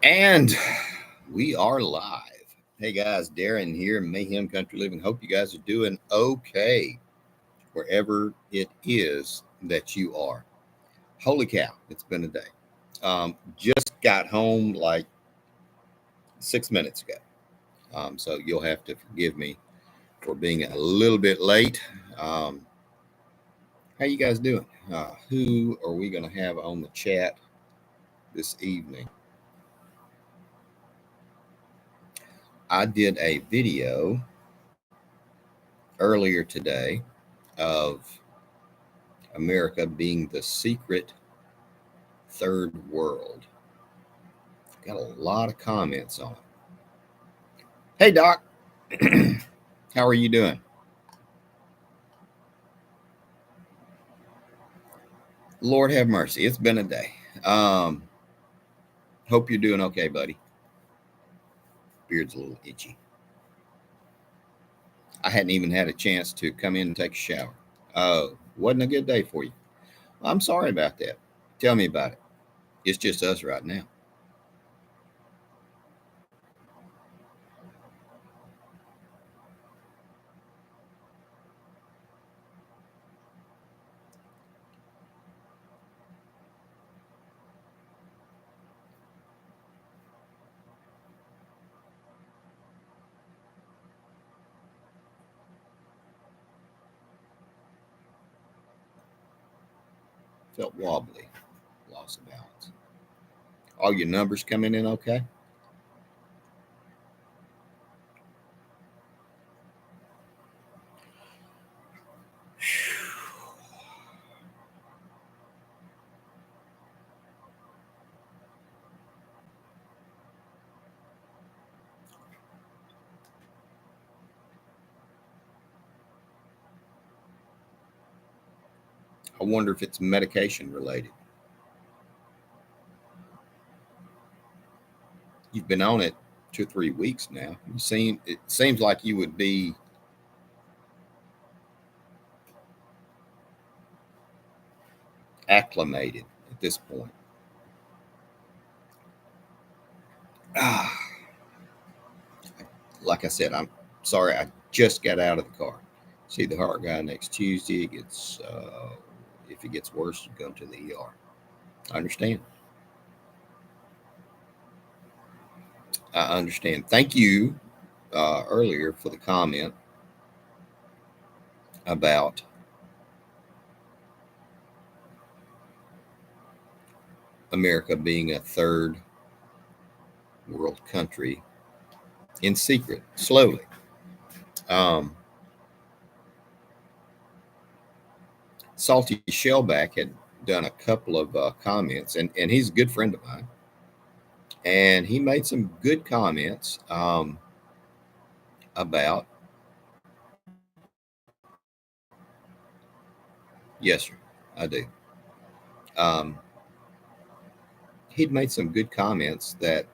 And we are live. Hey guys, Darren here, Mayhem Country Living. Hope you guys are doing okay wherever it is that you are. Holy cow, it's been a day. Just got home like 6 minutes ago. So you'll have to forgive me for being a little bit late. Um, how you guys doing? Who are we going to have on the chat this evening? I did a video earlier today of America being the secret third world. Got a lot of comments on it. Hey, Doc. How are you doing? Lord have mercy. It's been a day. Um, Hope you're doing okay, buddy. Beard's a little itchy. I hadn't even had a chance to come in and take a shower. Wasn't a good day for you. I'm sorry about that. Tell me about it. It's just us right now. Felt wobbly. Lost of balance. All your numbers coming in okay? I wonder if it's medication related. You've been on it 2 or 3 weeks now. It seems like you would be acclimated at this point. Ah, like I said, I'm sorry. I just got out of the car. See the heart guy next Tuesday. If it gets worse, you go to the ER. I understand. I understand. Thank you earlier for the comment about America being a third world country in secret, slowly. Um, Salty Shellback had done a couple of comments, and he's a good friend of mine. And he made some good comments about, yes, sir, I do. Um, he'd made some good comments that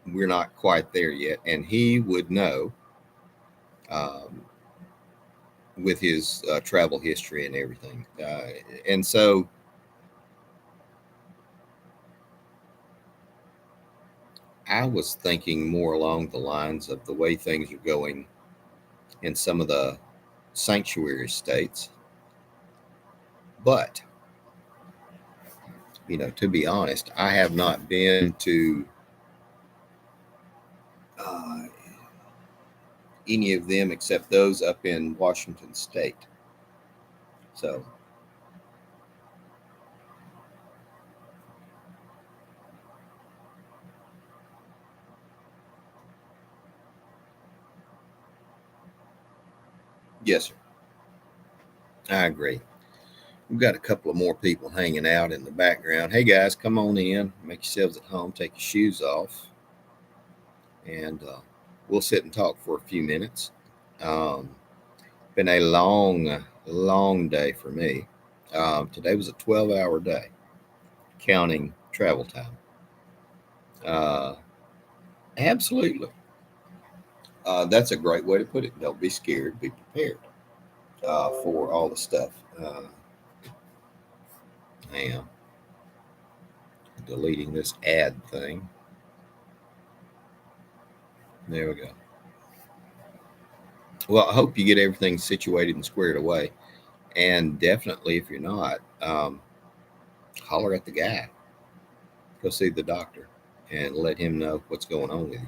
we're not quite there yet, and he would know um, with his travel history and everything. And so I was thinking more along the lines of the way things are going in some of the sanctuary states. But, to be honest, I have not been to uh, any of them except those up in Washington State. So, yes, sir. I agree. We've got a couple of more people hanging out in the background. Hey, guys, come on in. Make yourselves at home. Take your shoes off. And we'll sit and talk for a few minutes. Um, Been a long, long day for me. Today was a 12-hour day, counting travel time. Uh, Absolutely. That's a great way to put it. Don't be scared. Be prepared for all the stuff. I am deleting this ad thing. There we go. Well, I hope you get everything situated and squared away. And definitely, if you're not, holler at the guy. Go see the doctor and let him know what's going on with you.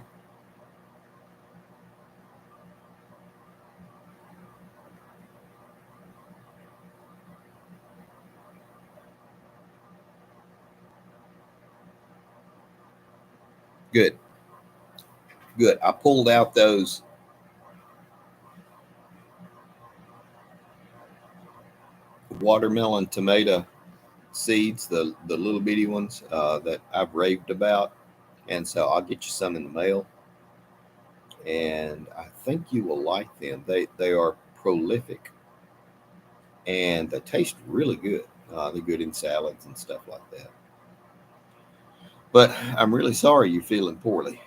Good, good. I pulled out those watermelon tomato seeds, the little bitty ones that I've raved about, and so I'll get you some in the mail, and I think you will like them. They are prolific and they taste really good. They're good in salads and stuff like that. But I'm really sorry you're feeling poorly.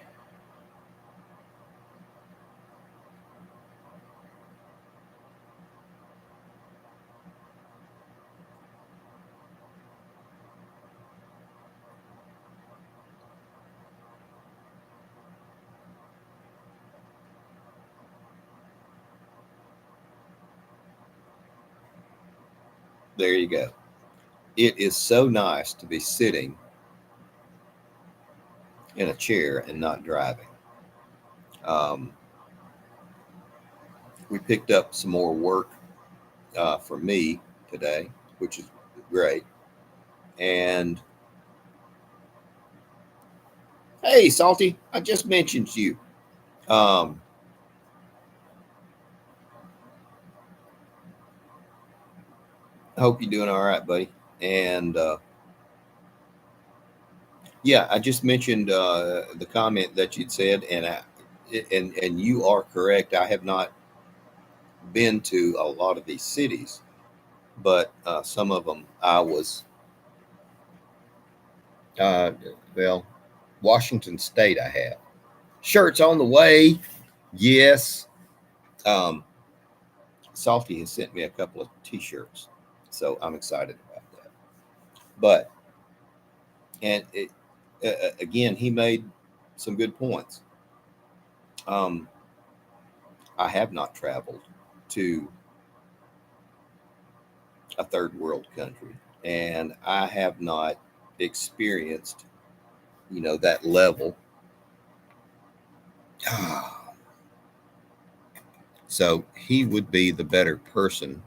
There you go. It is so nice to be sitting in a chair and not driving. Um, we picked up some more work for me today, which is great. And hey, Salty, I just mentioned you. Um, I hope you're doing all right, buddy. And yeah, I just mentioned the comment that you'd said, and you are correct. I have not been to a lot of these cities, but some of them I was. Uh, well, Washington State, I have shirts on the way. Yes, um, Salty has sent me a couple of T-shirts, so I'm excited about that. But and it, again, he made some good points. Um, I have not traveled to a third world country, and I have not experienced, that level. So he would be the better person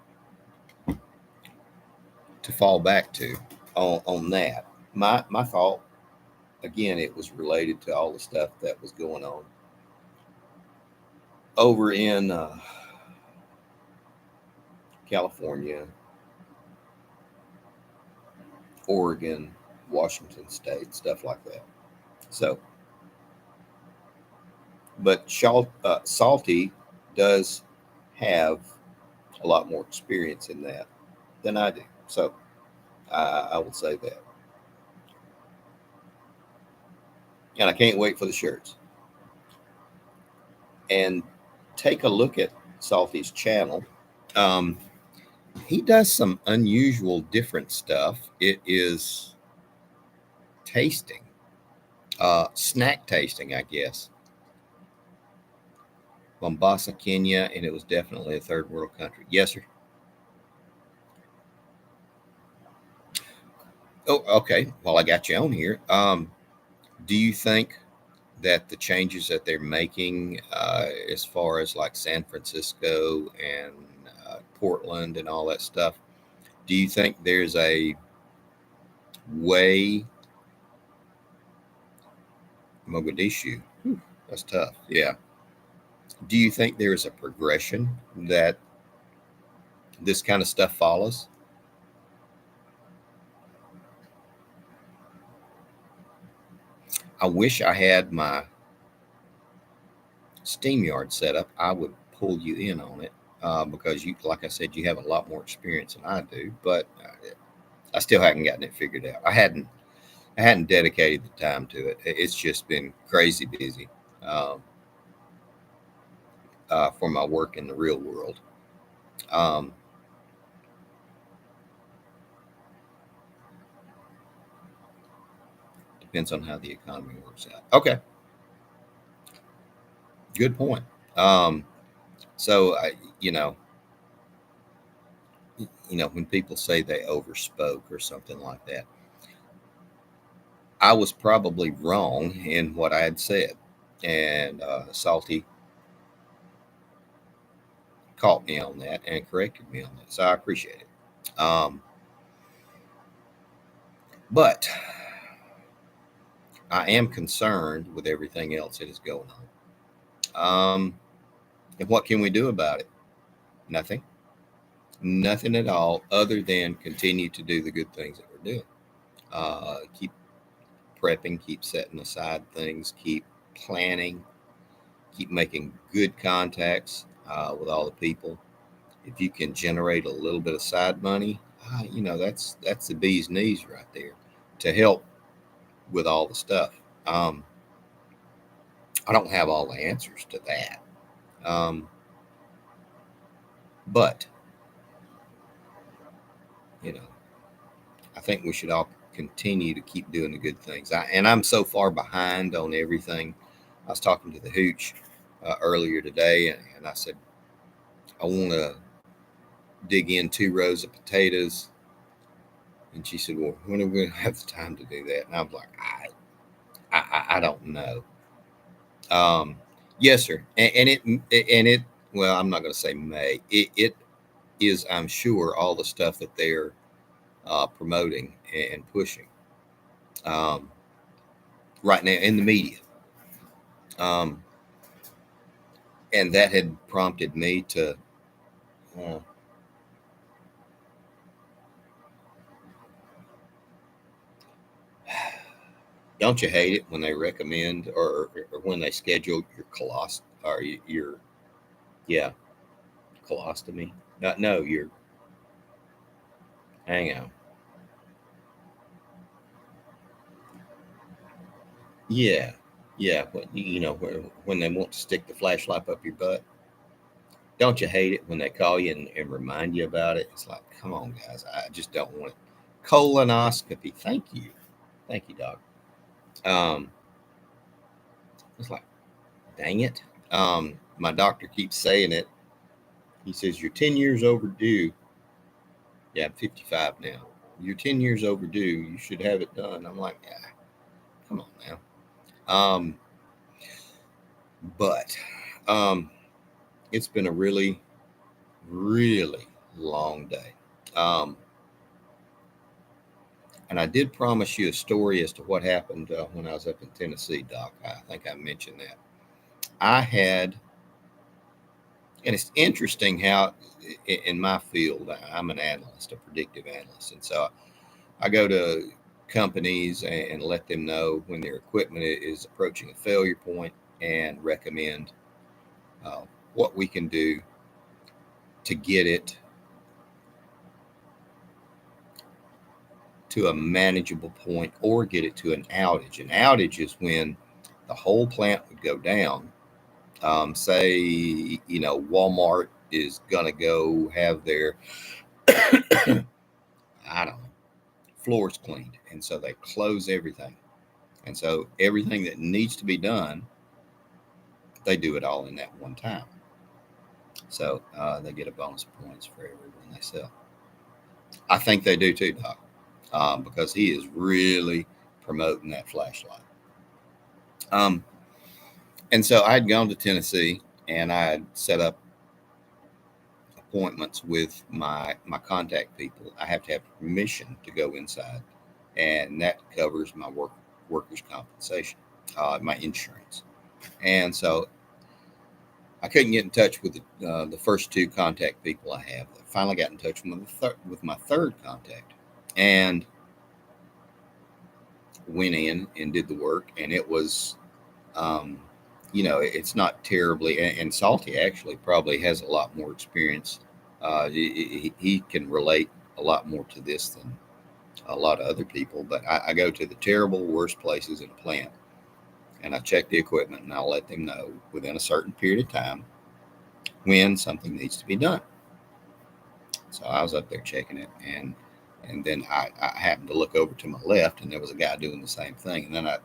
to fall back to on that. My thought, again, it was related to all the stuff that was going on over in California, Oregon, Washington State, stuff like that. So, but Salty does have a lot more experience in that than I do. So I will say that. And I can't wait for the shirts. And take a look at Salty's channel. Um, he does some unusual, different stuff. It is tasting, snack tasting, I guess. Mombasa, Kenya, and it was definitely a third world country. Yes, sir. Oh, okay. Well, I got you on here. Do you think that the changes that they're making, as far as like San Francisco and Portland and all that stuff, do you think there's a way? Mogadishu, whew, that's tough. Yeah. Do you think there is a progression that this kind of stuff follows? I wish I had my SteamYard set up. I would pull you in on it because you, like I said, you have a lot more experience than I do. But I still haven't gotten it figured out. I hadn't dedicated the time to it. It's just been crazy busy um, for my work in the real world. Um, Depends on how the economy works out. Okay. Good point. So I, you know, when people say they overspoke or something like that, I was probably wrong in what I had said, and Salty caught me on that and corrected me on that. So I appreciate it. But I am concerned with everything else that is going on. And what can we do about it? Nothing. Nothing at all, other than continue to do the good things that we're doing. Keep prepping, keep setting aside things, keep planning, keep making good contacts with all the people. If you can generate a little bit of side money, that's the bee's knees right there to help with all the stuff. Um, I don't have all the answers to that, but you know, I think we should all continue to keep doing the good things. I'm so far behind on everything. I was talking to the hooch earlier today, and I said I want to dig in 2 rows of potatoes. And she said, "Well, when are we going to have the time to do that?" And I was like, I don't know. Yes, sir. And it. Well, I'm not going to say may. It is, I'm sure, all the stuff that they're promoting and pushing um, right now in the media. Um, and that had prompted me to. Uh, don't you hate it when they recommend or when they schedule your your yeah, colostomy? No, your hang on. Yeah, yeah. When they want to stick the flashlight up your butt. Don't you hate it when they call you and remind you about it? It's like, come on, guys. I just don't want it. Colonoscopy. Thank you, doc. Um, it's like, dang it. My doctor keeps saying it. He says you're 10 years overdue. Yeah, I'm 55 now. You're 10 years overdue. You should have it done. I'm like, yeah, come on now. But it's been a really, really long day. And I did promise you a story as to what happened when I was up in Tennessee, Doc. I think I mentioned that. I had, and it's interesting how in my field, I'm an analyst, a predictive analyst. And so I go to companies and let them know when their equipment is approaching a failure point and recommend uh, what we can do to get it to a manageable point or get it to an outage. An outage is when the whole plant would go down. Say, Walmart is going to go have their, I don't know, floors cleaned. And so they close everything. And so everything that needs to be done, they do it all in that one time. So they get a bonus points for everyone they sell. I think they do too, Doc, because he is really promoting that flashlight. Um, and so I had gone to Tennessee and I had set up appointments with my contact people. I have to have permission to go inside, and that covers my workers' compensation, my insurance. And so I couldn't get in touch with the first 2 contact people I have. I finally got in touch with my third contact, and went in and did the work, and it was. It's not terribly, and Salty actually probably has a lot more experience. He can relate a lot more to this than a lot of other people. But I go to the terrible worst places in a plant, and I check the equipment, and I'll let them know within a certain period of time when something needs to be done. So I was up there checking it, and then I happened to look over to my left, and there was a guy doing the same thing. And then a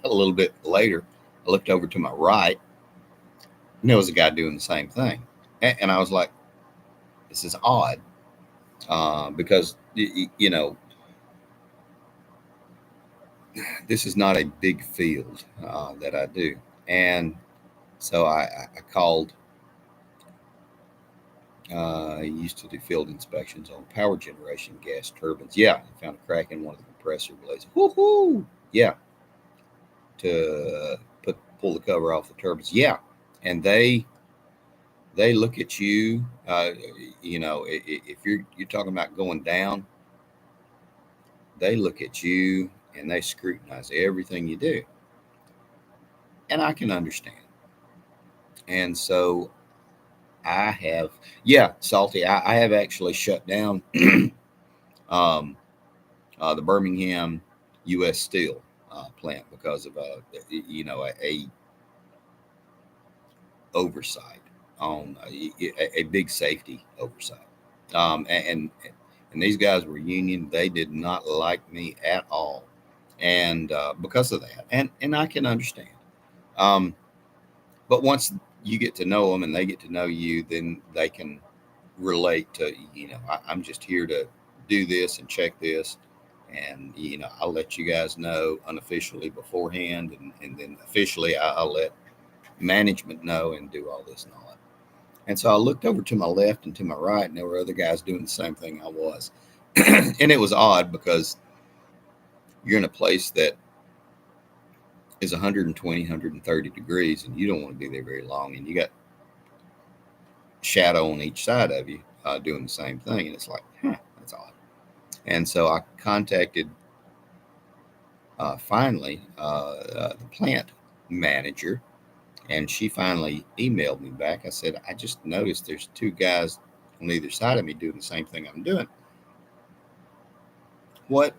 little bit later, I looked over to my right, And there was a guy doing the same thing. And I was like, this is odd, because, you know, this is not a big field that I do. And so I called. I used to do field inspections on power generation gas turbines. Yeah, I found a crack in one of the compressor blades. Woohoo! Yeah, to pull the cover off the turbines. Yeah, and they look at you. You know, if you're talking about going down, they look at you and they scrutinize everything you do, and I can understand. And so I have, yeah, Salty. I have actually shut down um, the Birmingham U.S. Steel plant because of you know, a oversight on a big safety oversight. And these guys were union. They did not like me at all, and because of that, and I can understand. Um, but once you get to know them and they get to know you, then they can relate to, you know, I'm just here to do this and check this, and you know, I'll let you guys know unofficially beforehand, and then officially I'll let management know and do all this and all that. And so I looked over to my left and to my right, and there were other guys doing the same thing I was. And it was odd because you're in a place that is 120, 130 degrees, and you don't want to be there very long, and you got shadow on each side of you doing the same thing, and it's like, that's odd. And so I contacted finally the plant manager, and she finally emailed me back. I said, I just noticed there's two guys on either side of me doing the same thing I'm doing. What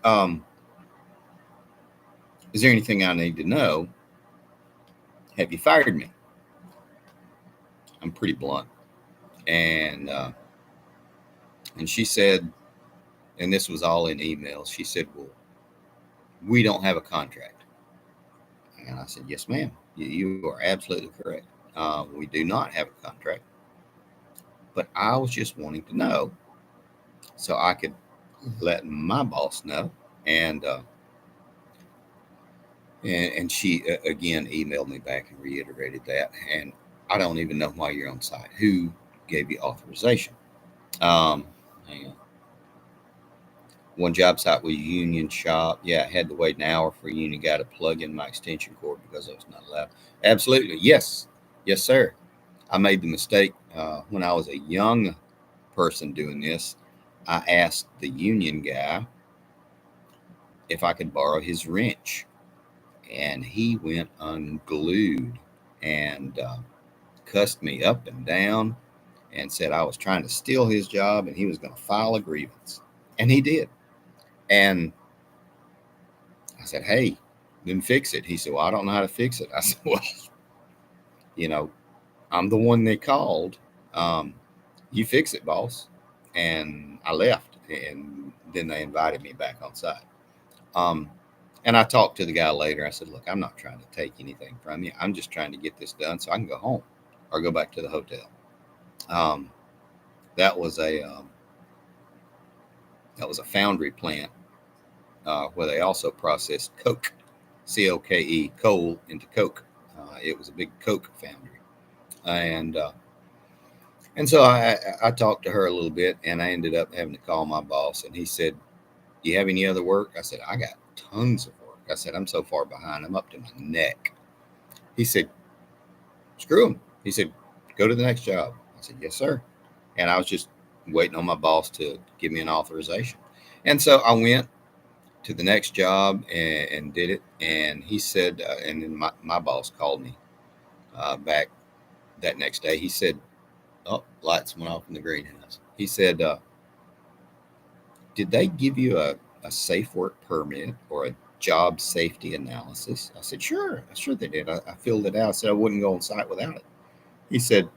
is there anything I need to know? Have you fired me? I'm pretty blunt. And she said, and this was all in emails. She said, well, we don't have a contract. And I said, yes, ma'am. You are absolutely correct. We do not have a contract. But I was just wanting to know so I could let my boss know. And and she again emailed me back and reiterated that. And I don't even know why you're on site. Who gave you authorization? Hang on. One job site was union shop. Yeah, I had to wait an hour for a union guy to plug in my extension cord because I was not allowed. Absolutely, yes, yes, sir. I made the mistake when I was a young person doing this. I asked the union guy if I could borrow his wrench, and he went unglued and cussed me up and down and said I was trying to steal his job and he was going to file a grievance. And he did. And I said, hey, then fix it. He said, well, I don't know how to fix it. I said, well, you know, I'm the one they called. Um, you fix it, boss. And I left. And then they invited me back on site. Um, and I talked to the guy later. I said, look, I'm not trying to take anything from you. I'm just trying to get this done so I can go home or go back to the hotel. Um, that was a foundry plant where they also processed coke, COKE, coal into coke. It was a big coke foundry, and so I talked to her a little bit, and I ended up having to call my boss, and he said, "Do you have any other work?" I said, "I got tons of work." I said, "I'm so far behind, I'm up to my neck." He said, "Screw him." He said, "Go to the next job." I said, "Yes, sir." And I was just waiting on my boss to give me an authorization, and so I went to the next job and did it. And he said, and then my boss called me back that next day. He said, oh, lights went off in the greenhouse. He said, did they give you a safe work permit or a job safety analysis? I said, sure they did. I filled it out. I said I wouldn't go on site without it. He said,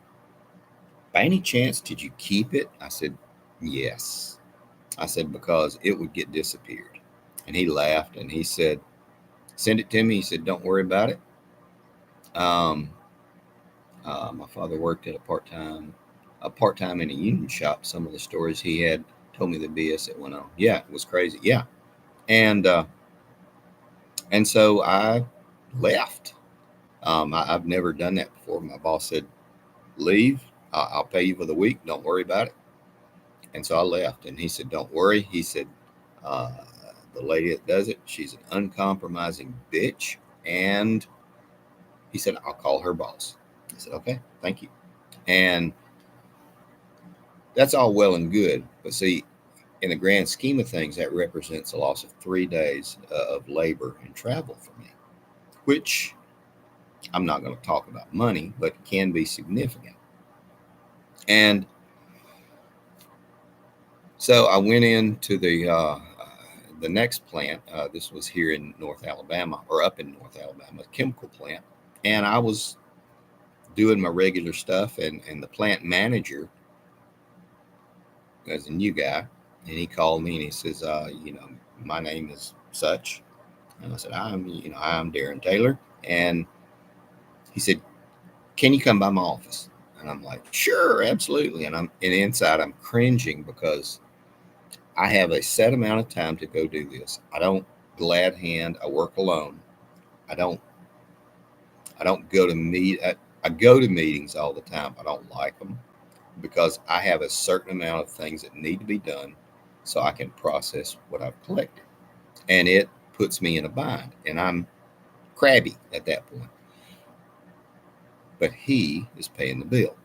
by any chance, did you keep it? I said, yes. I said, because it would get disappeared. And he laughed and he said, send it to me. He said, don't worry about it. Um, My father worked at a part-time in a union shop. Some of the stories he had told me the BS that went on. Yeah, it was crazy. Yeah. And, uh, and so I left. I've never done that before. My boss said, leave. I'll pay you for the week. Don't worry about it. And so I left. And he said, don't worry. He said, uh, the lady that does it, she's an uncompromising bitch. And he said, I'll call her boss. I said, okay, thank you. And that's all well and good. But see, in the grand scheme of things, that represents a loss of 3 days of labor and travel for me, which I'm not going to talk about money, but can be significant. And so I went into the next plant. This was here in North Alabama, or up in North Alabama, a chemical plant. And I was doing my regular stuff, and the plant manager, as a new guy, and he called me and he says, my name is such. And I said, I'm Darren Taylor. And he said, can you come by my office? And I'm like, sure, absolutely. And inside I'm cringing because I have a set amount of time to go do this. I don't glad hand. I work alone. I don't go to I go to meetings all the time. I don't like them because I have a certain amount of things that need to be done so I can process what I've collected. And it puts me in a bind, and I'm crabby at that point. But he is paying the bill.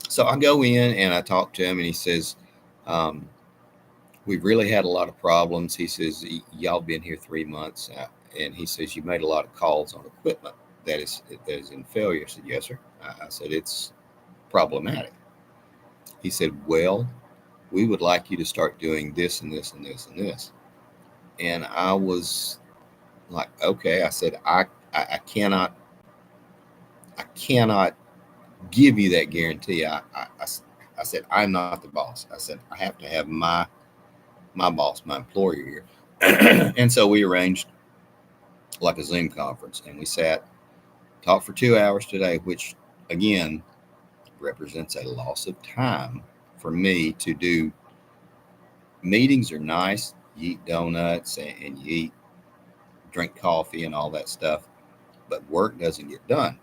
So I go in and I talk to him, and he says, um, we've really had a lot of problems. He says, y'all been here 3 months. And he says, you made a lot of calls on equipment that is in failure. I said, yes, sir. I said, it's problematic. He said, well, we would like you to start doing this and this and this and this. And I was like, okay. I said, I cannot give you that guarantee. I said, I'm not the boss. I said, I have to have my boss, my employer here. And so we arranged like a Zoom conference, and we talked for 2 hours today, which again represents a loss of time for me to do. Meetings are nice. You eat donuts and you drink coffee and all that stuff, but work doesn't get done.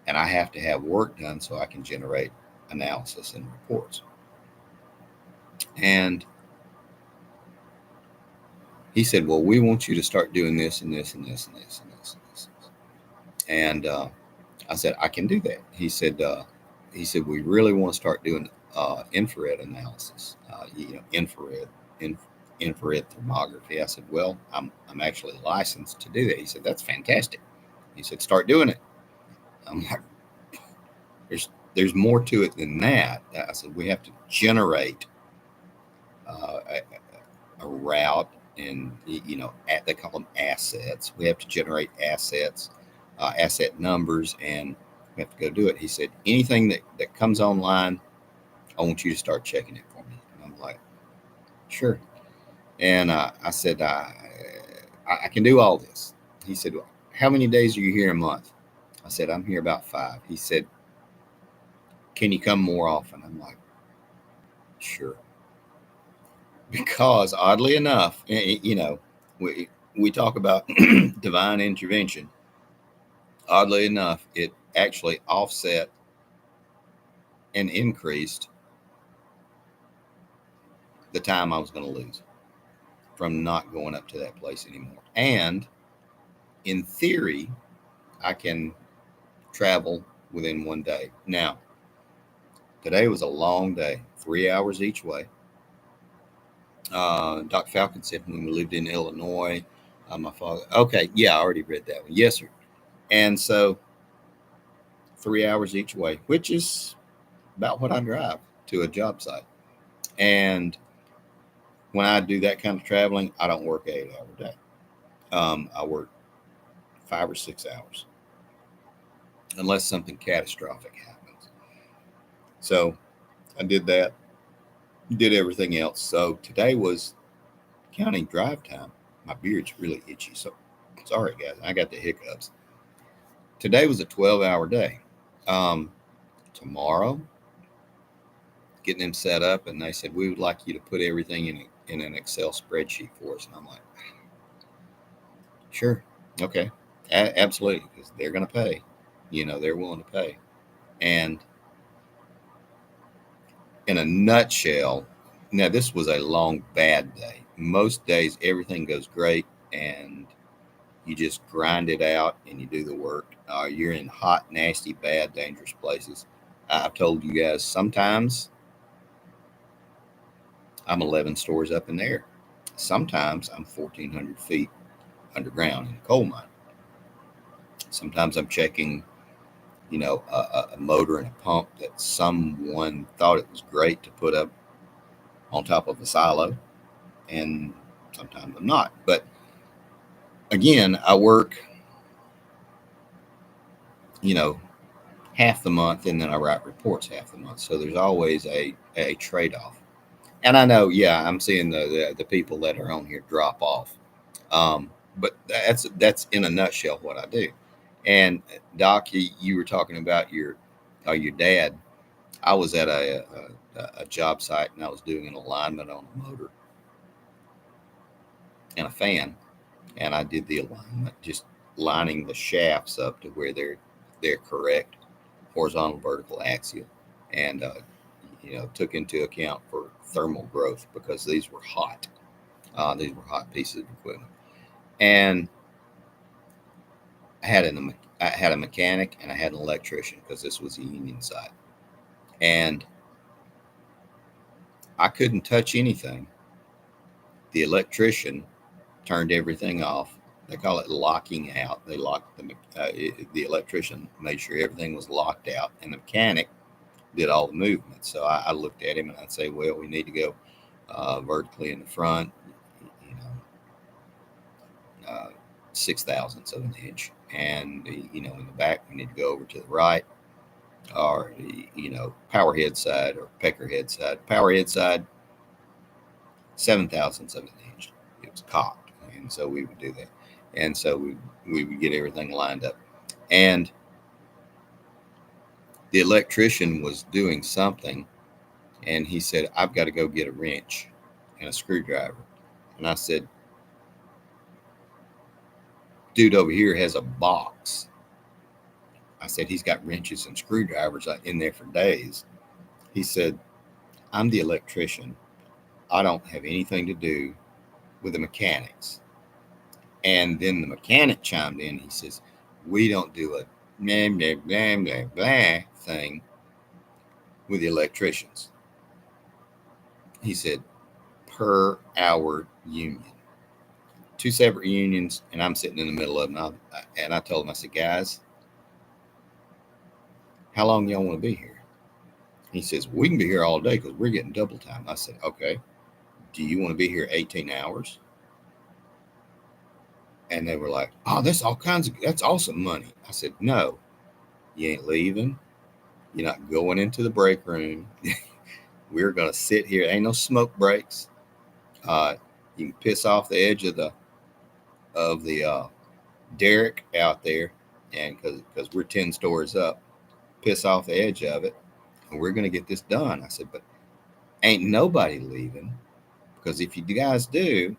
And I have to have work done so I can generate analysis and reports. And he said, well, we want you to start doing this and this and this and this and this and this. And I said, I can do that. He said, we really want to start doing infrared analysis, infrared thermography. I said, well, I'm actually licensed to do that. He said, that's fantastic. He said, start doing it. I'm like, there's more to it than that. I said, we have to generate a route, and they call them assets. We have to generate assets, asset numbers, and we have to go do it. He said, anything that comes online, I want you to start checking it for me. And I'm like, sure. And I said, I can do all this. He said, well, how many days are you here a month? I said, I'm here about 5. He said, can you come more often? I'm like, sure. Because oddly enough, we talk about divine intervention. Oddly enough, it actually offset and increased the time I was going to lose from not going up to that place anymore. And in theory, I can travel within 1 day. Now, today was a long day, 3 hours each way. Dr. Falcon said when we lived in Illinois, my father, okay, yeah, I already read that one. Yes, sir. And so 3 hours each way, which is about what I drive to a job site. And when I do that kind of traveling, I don't work an 8-hour day. I work 5 or 6 hours, unless something catastrophic happens. So I did that, did everything else. So today was counting drive time. My beard's really itchy. So sorry, guys. I got the hiccups. Today was a 12-hour day. Tomorrow, getting them set up, and they said, we would like you to put everything in an Excel spreadsheet for us. And I'm like, sure, okay, absolutely, because they're going to pay. They're willing to pay. And in a nutshell, now this was a long, bad day. Most days, everything goes great, and you just grind it out and you do the work. You're in hot, nasty, bad, dangerous places. I've told you guys sometimes I'm 11 stories up in the air. Sometimes I'm 1,400 feet underground in a coal mine. Sometimes I'm checking, a motor and a pump that someone thought it was great to put up on top of a silo, and sometimes I'm not. But again, I work, half the month, and then I write reports half the month. So there's always a trade-off. And I know, yeah, I'm seeing the people that are on here drop off. But that's in a nutshell what I do. And Doc, you were talking about your dad. I was at a job site, and I was doing an alignment on a motor and a fan, and I did the alignment, just lining the shafts up to where they're correct, horizontal, vertical, axial, and took into account for thermal growth because these were hot. These were hot pieces of equipment, and I had a mechanic and I had an electrician because this was a union site, and I couldn't touch anything. The electrician turned everything off. They call it locking out. They locked the electrician made sure everything was locked out, and the mechanic did all the movement. So I looked at him and I'd say, well, we need to go vertically in the front, 6 thousandths of an inch, and in the back we need to go over to the right, or power head side or pecker head side. Power head side, 7 thousandths of an inch. It was cocked, and so we would do that, and so we would get everything lined up, and the electrician was doing something, and he said, I've got to go get a wrench and a screwdriver. And I said, dude over here has a box. I said, he's got wrenches and screwdrivers in there for days. He said, I'm the electrician. I don't have anything to do with the mechanics. And then the mechanic chimed in. He says, we don't do a blah, blah, blah, blah, blah thing with the electricians. He said, per hour union. 2 separate unions, and I'm sitting in the middle of them. And I told him, I said, guys, how long y'all want to be here? He says, we can be here all day because we're getting double time. I said, okay, do you want to be here 18 hours? And they were like, oh, that's awesome money. I said, no, you ain't leaving. You're not going into the break room. We're going to sit here. Ain't no smoke breaks. You can piss off the edge of the derrick out there, and because we're 10 stories up, piss off the edge of it, and we're going to get this done. I said, but ain't nobody leaving, because if you guys do,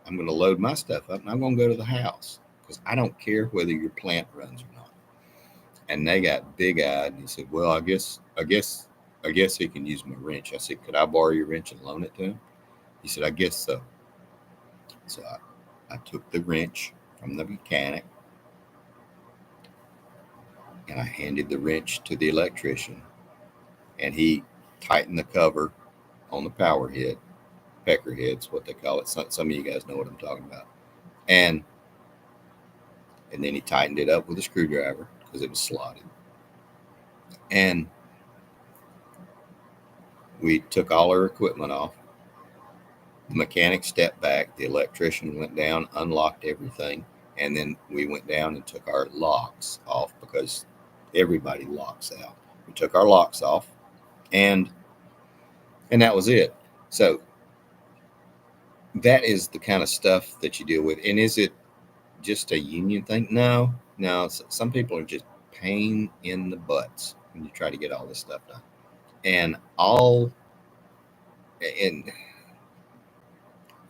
I'm going to load my stuff up and I'm going to go to the house, because I don't care whether your plant runs or not. And they got big-eyed, and he said, well, I guess he can use my wrench. I said, could I borrow your wrench and loan it to him? He said, I guess so. So I took the wrench from the mechanic, and I handed the wrench to the electrician, and he tightened the cover on the power head, pecker head's what they call it. Some of you guys know what I'm talking about. And then he tightened it up with a screwdriver because it was slotted. And we took all our equipment off. The mechanic stepped back. The electrician went down, unlocked everything, and then we went down and took our locks off, because everybody locks out. We took our locks off, and that was it. So that is the kind of stuff that you deal with. And is it just a union thing? No. Some people are just pain in the butts when you try to get all this stuff done. And and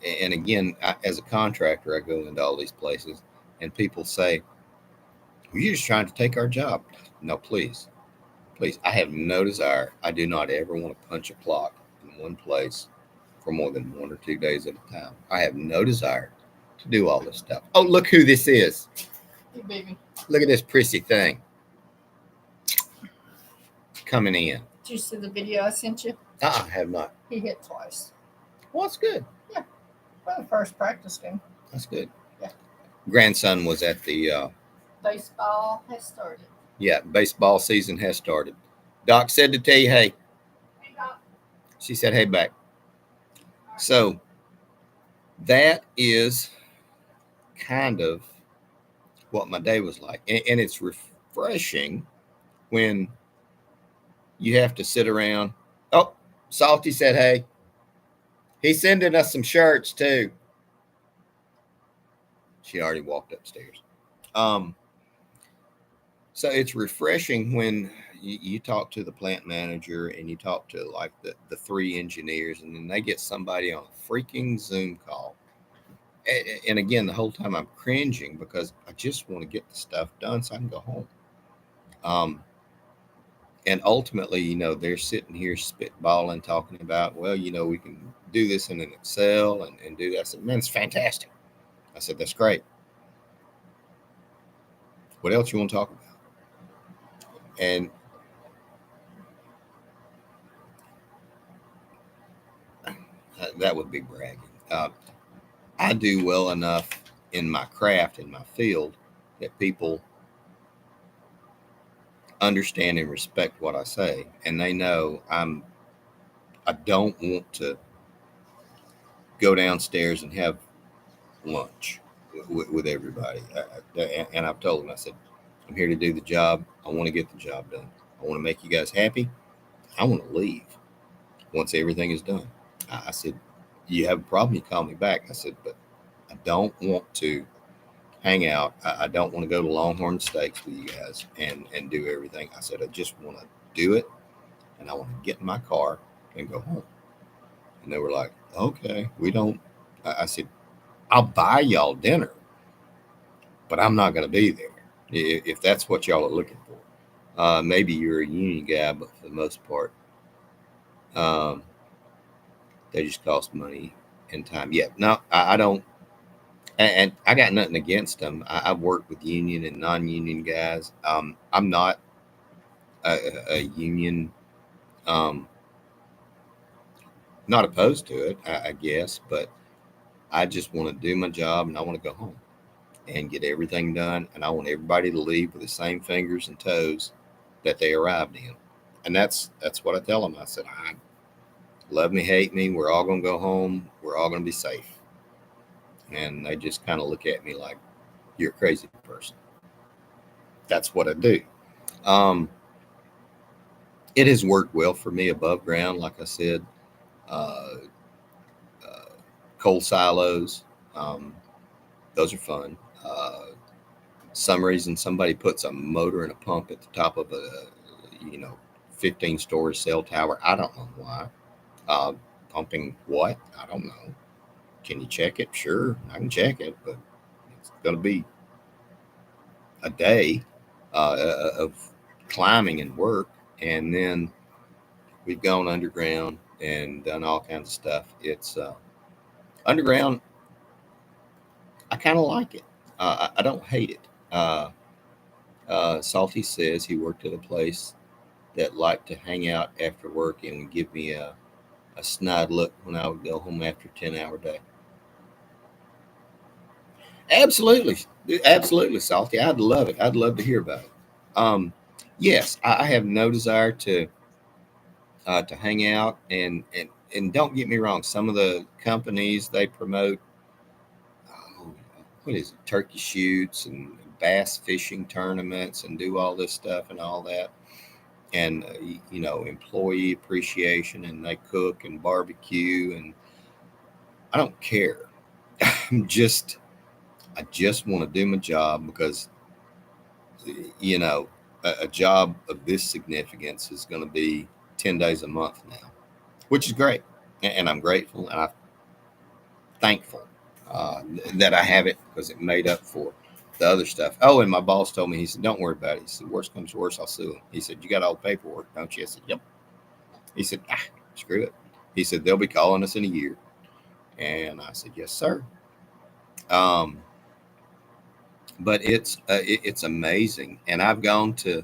and again, as a contractor, I go into all these places, and people say, well, "You're just trying to take our job." No, please, please. I have no desire. I do not ever want to punch a clock in one place for more than 1 or 2 days at a time. I have no desire to do all this stuff. Oh, look who this is! Hey, baby. Look at this prissy thing coming in. Did you see the video I sent you? I have not. He hit twice. Well, that's good. Yeah. For the first practice game. That's good. Yeah. Grandson was at the Baseball has started. yeah, baseball season has started. Doc said to tell you, hey. Hey, Doc. She said, hey, back. So that is kind of what my day was like. And it's refreshing when you have to sit around. Oh, Salty said, hey. He's sending us some shirts too. She already walked upstairs. So it's refreshing when you talk to the plant manager and you talk to like the 3 engineers, and then they get somebody on a freaking Zoom call. And again, the whole time I'm cringing because I just want to get the stuff done so I can go home. And ultimately, they're sitting here spitballing, talking about, well, we can do this in an Excel and do that. I said, man, it's fantastic. I said, that's great. What else you want to talk about? And that would be bragging. I do well enough in my craft, in my field, that people understand and respect what I say, and they know I don't want to go downstairs and have lunch with everybody. And I've told them, I said, I'm here to do the job. I want to get the job done. I want to make you guys happy. I want to leave once everything is done. I said, you have a problem, you call me back. I said, but I don't want to hang out. I don't want to go to Longhorn Steaks with you guys and do everything. I said, I just want to do it, and I want to get in my car and go home. And they were like, okay, we don't. I said, I'll buy y'all dinner, but I'm not going to be there if that's what y'all are looking for. Maybe you're a union guy, but for the most part, they just cost money and time. Yeah, no, I don't. And I got nothing against them. I've worked with union and non-union guys. I'm not a union, not opposed to it, I guess, but I just want to do my job and I want to go home and get everything done. And I want everybody to leave with the same fingers and toes that they arrived in. And that's what I tell them. I said, love me, hate me. We're all going to go home. We're all going to be safe. And they just kind of look at me like, you're a crazy person. That's what I do. It has worked well for me above ground, like I said. Coal silos, those are fun. Some reason somebody puts a motor and a pump at the top of a 15-story cell tower. I don't know why. Pumping what? I don't know. Can you check it? Sure, I can check it, but it's going to be a day of climbing and work. And then we've gone underground and done all kinds of stuff. It's underground. I kind of like it. I don't hate it. Salty says he worked at a place that liked to hang out after work and would give me a snide look when I would go home after a 10-hour day. Absolutely, Salty. I'd love it. I'd love to hear about it. Yes, I have no desire to hang out, and don't get me wrong. Some of the companies, they promote what is it, turkey shoots and bass fishing tournaments and do all this stuff and all that, and employee appreciation, and they cook and barbecue, and I don't care. I just want to do my job because, you know, a job of this significance is going to be 10 days a month now, which is great. And I'm grateful and I'm thankful that I have it because it made up for the other stuff. Oh, and my boss told me, he said, don't worry about it. He said, worst comes to worst, I'll sue him. He said, you got all the paperwork, don't you? I said, yep. He said, screw it. He said, they'll be calling us in a year. And I said, yes, sir. But it's amazing. And I've gone to,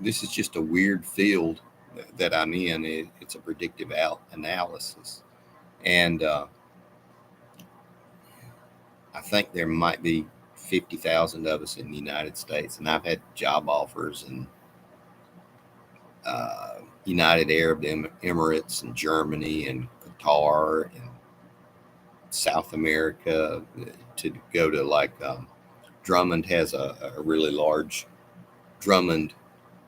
this is just a weird field that I'm in. It's a predictive analysis. And I think there might be 50,000 of us in the United States. And I've had job offers in United Arab Emirates and Germany and Qatar and South America to go to like Drummond has a really large Drummond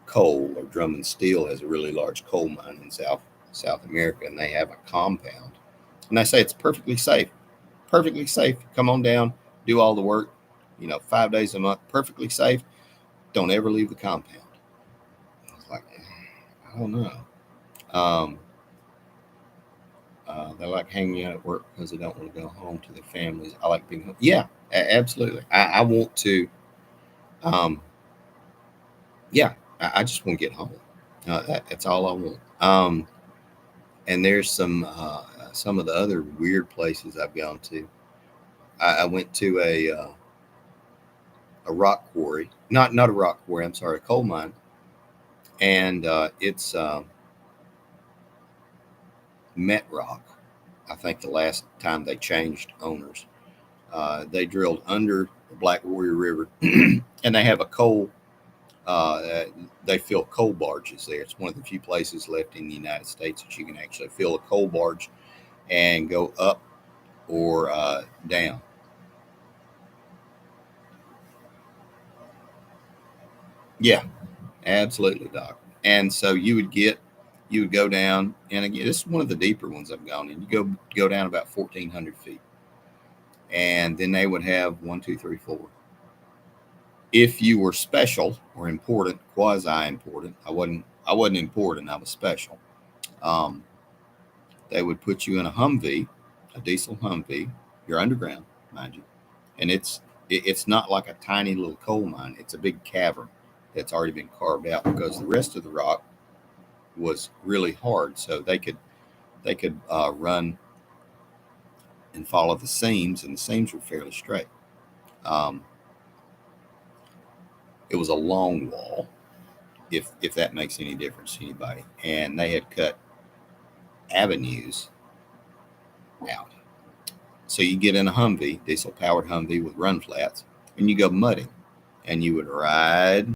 coal, or Drummond Steel has a really large coal mine in South America, and they have a compound. And I say it's perfectly safe. Perfectly safe. Come on down, do all the work, 5 days a month, perfectly safe. Don't ever leave the compound. I was like, I don't know. They like hanging out at work because they don't want to go home to their families. I like being home. Yeah, absolutely. I want to. Yeah, I just want to get home. That's all I want. And there's some of the other weird places I've gone to. I went to a rock quarry, not a rock quarry. I'm sorry, a coal mine, and it's Met Rock. I think the last time they changed owners, they drilled under the Black Warrior River, and they have a coal. They fill coal barges there. It's one of the few places left in the United States that you can actually fill a coal barge and go up or down. Yeah, absolutely, Doc. And so you would go down, and again, this is one of the deeper ones I've gone in. You go down about 1,400 feet, and then they would have 1, 2, 3, 4. If you were special or important, quasi important, I wasn't important. I was special. They would put you in a Humvee, a diesel Humvee. You're underground, mind you, and it's not like a tiny little coal mine. It's a big cavern that's already been carved out because the rest of the rock was really hard, so they could run and follow the seams, and the seams were fairly straight. It was a long wall, if that makes any difference to anybody, and they had cut avenues out. So you get in a Humvee, diesel powered Humvee with run flats, and you go mudding, and you would ride